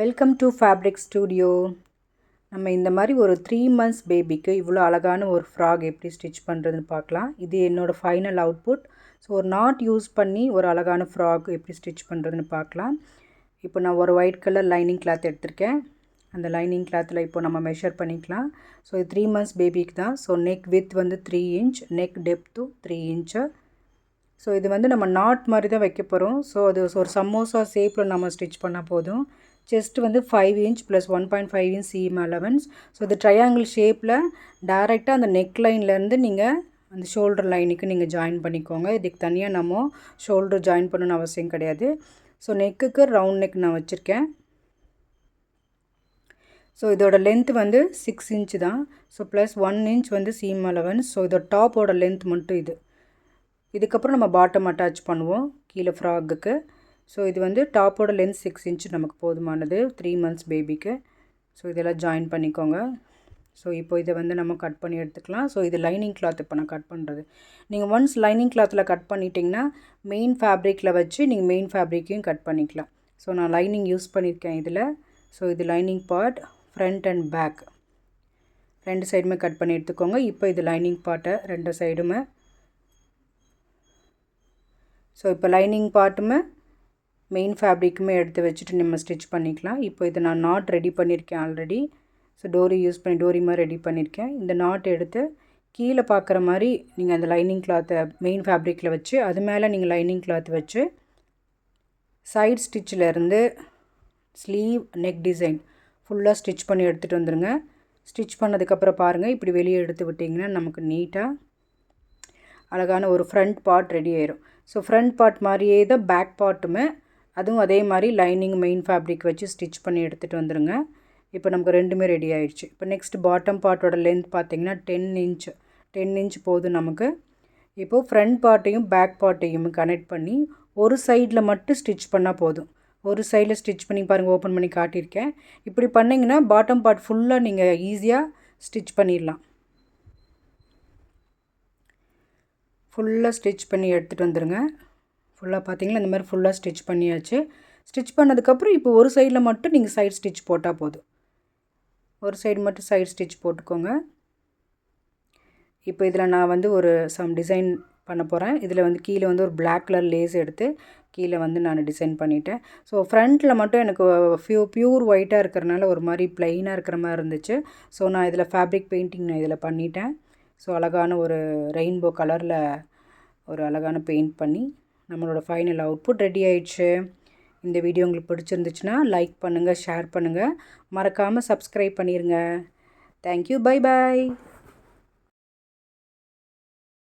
Welcome to fabric studio. நம்ம இந்த மாதிரி ஒரு 3 months பேபிக்கு இவ்வளோ அழகான ஒரு ஃப்ராக் எப்படி ஸ்டிச் பண்ணுறதுன்னு பார்க்கலாம். இது என்னோடய ஃபைனல் அவுட்புட். ஸோ ஒரு நாட் யூஸ் பண்ணி ஒரு அழகான ஃப்ராக் எப்படி ஸ்டிச் பண்ணுறதுன்னு பார்க்கலாம். இப்போ நான் ஒரு ஒயிட் கலர் லைனிங் கிளாத் எடுத்திருக்கேன். அந்த லைனிங் கிளாத்தில் இப்போ நம்ம மெஷர் பண்ணிக்கலாம். ஸோ இது 3 months பேபிக்கு தான். ஸோ நெக் வித் வந்து 3 inch, நெக் டெப்த்தும் 3 inch. ஸோ இது வந்து நம்ம நாட் மாதிரி தான் வைக்க போகிறோம். ஸோ அது ஒரு சமோசா ஷேப்பில் நம்ம ஸ்டிச் பண்ணால் போதும். செஸ்ட் வந்து 5 inch plus 1.5 inch seam allowance. So இது ட்ரையாங்கிள் ஷேப்பில் டைரெக்டாக அந்த நெக் லைன்லேருந்து நீங்கள் அந்த ஷோல்டர் லைனுக்கு நீங்கள் ஜாயின் பண்ணிக்கோங்க. இதுக்கு தனியாக நம்ம ஷோல்டர் ஜாயின் பண்ணணும்னு அவசியம் கிடையாது. ஸோ நெக்குக்கு ரவுண்ட் நெக் நான் வச்சுருக்கேன். ஸோ இதோட லென்த் வந்து 6 inch தான். ஸோ ப்ளஸ் 1 inch வந்து சீம் அலவன்ஸ். ஸோ இதோட டாப்போட லென்த் மட்டும் இது. இதுக்கப்புறம் நம்ம பாட்டம் அட்டாச் பண்ணுவோம் கீழே ஃப்ராக்குக்கு. ஸோ இது வந்து டாப்போட லென்த் 6 inch நமக்கு போதுமானது 3 months பேபிக்கு. ஸோ இதெல்லாம் ஜாயின் பண்ணிக்கோங்க. ஸோ இப்போ இதை வந்து நம்ம கட் பண்ணி எடுத்துக்கலாம். ஸோ இது லைனிங் கிளாத் இப்போ நான் கட் பண்ணுறது. நீங்கள் ஒன்ஸ் லைனிங் கிளாத்தில் கட் பண்ணிட்டீங்கன்னா மெயின் ஃபேப்ரிக்கில் வச்சு நீங்கள் மெயின் ஃபேப்ரிக்கையும் கட் பண்ணிக்கலாம். ஸோ நான் லைனிங் யூஸ் பண்ணியிருக்கேன் இதில். ஸோ இது lining part, front and back ரெண்டு சைடுமே கட் பண்ணி எடுத்துக்கோங்க. இப்போ இது லைனிங் பார்ட்டை ரெண்டு சைடுமே. ஸோ இப்போ லைனிங் பார்ட்டுமே மெயின் ஃபேப்ரிக்குமே எடுத்து வச்சுட்டு நம்ம ஸ்டிச் பண்ணிக்கலாம். இப்போ இதை நான் நாட் ரெடி பண்ணியிருக்கேன் ஆல்ரெடி. ஸோ டோரி யூஸ் பண்ணி டோரி மாதிரி ரெடி பண்ணியிருக்கேன். இந்த நாட் எடுத்து கீழே பார்க்குற மாதிரி நீங்கள் அந்த லைனிங் கிளாத்தை மெயின் ஃபேப்ரிக்கில் வச்சு அது மேலே நீங்கள் லைனிங் கிளாத் வச்சு சைட் ஸ்டிச்சில் இருந்து ஸ்லீவ் நெக் டிசைன் ஃபுல்லாக ஸ்டிச் பண்ணி எடுத்துகிட்டு வந்துடுங்க. ஸ்டிச் பண்ணதுக்கப்புறம் பாருங்கள், இப்படி வெளியே எடுத்து விட்டிங்கன்னா நமக்கு நீட்டாக அழகான ஒரு ஃப்ரண்ட் பார்ட் ரெடி ஆயிரும். ஸோ ஃப்ரண்ட் பார்ட் மாதிரியே தான் பேக் பார்ட்டுமே, அதுவும் அதே மாதிரி லைனிங் மெயின் ஃபேப்ரிக் வச்சு ஸ்டிச் பண்ணி எடுத்துகிட்டு வந்துடுங்க. இப்போ நமக்கு ரெண்டுமே ரெடி ஆகிடுச்சு. இப்போ நெக்ஸ்ட் பாட்டம் பார்ட்டோட லென்த் பார்த்திங்கன்னா 10 inch போதும் நமக்கு. இப்போது ஃப்ரண்ட் பார்ட்டையும் பேக் பார்ட்டையும் கனெக்ட் பண்ணி ஒரு சைடில் மட்டும் ஸ்டிச் பண்ணால் போதும். ஒரு சைடில் ஸ்டிச் பண்ணி பாருங்கள், ஓப்பன் பண்ணி காட்டியிருக்கேன். இப்படி பண்ணிங்கன்னா பாட்டம் பார்ட் ஃபுல்லாக நீங்கள் ஈஸியாக ஸ்டிச் பண்ணிடலாம். ஃபுல்லாக ஸ்டிச் பண்ணி எடுத்துகிட்டு வந்துடுங்க. ஃபுல்லாக பார்த்தீங்களா இந்த மாதிரி ஃபுல்லாக ஸ்டிச் பண்ணியாச்சு. ஸ்டிச் பண்ணதுக்கப்புறம் இப்போ ஒரு சைடில் மட்டும் நீங்கள் சைட் ஸ்டிச் போட்டால் போதும். ஒரு சைடு மட்டும் சைட் ஸ்டிச் போட்டுக்கோங்க. இப்போ இதில் நான் வந்து ஒரு சம் டிசைன் பண்ண போகிறேன். இதில் வந்து கீழே வந்து ஒரு பிளாக் கலர் லேஸ் எடுத்து கீழே வந்து நான் டிசைன் பண்ணிட்டேன். ஸோ ஃப்ரண்ட்டில் மட்டும் எனக்கு பியூர் ஒயிட்டாக இருக்கிறனால ஒரு மாதிரி ப்ளைனாக இருக்கிற மாதிரி இருந்துச்சு. ஸோ நான் இதில் ஃபேப்ரிக் பெயிண்டிங் நான் இதில் பண்ணிட்டேன். ஸோ அழகான ஒரு ரெயின்போ கலரில் ஒரு அழகான பெயிண்ட் பண்ணி நம்மளோட ஃபைனல் அவுட்புட் ரெடி ஆயிடுச்சு. இந்த வீடியோ உங்களுக்கு பிடிச்சிருந்துச்சுன்னா லைக் பண்ணுங்கள், ஷேர் பண்ணுங்கள், மறக்காமல் சப்ஸ்கிரைப் பண்ணிடுங்க. Thank you, bye bye.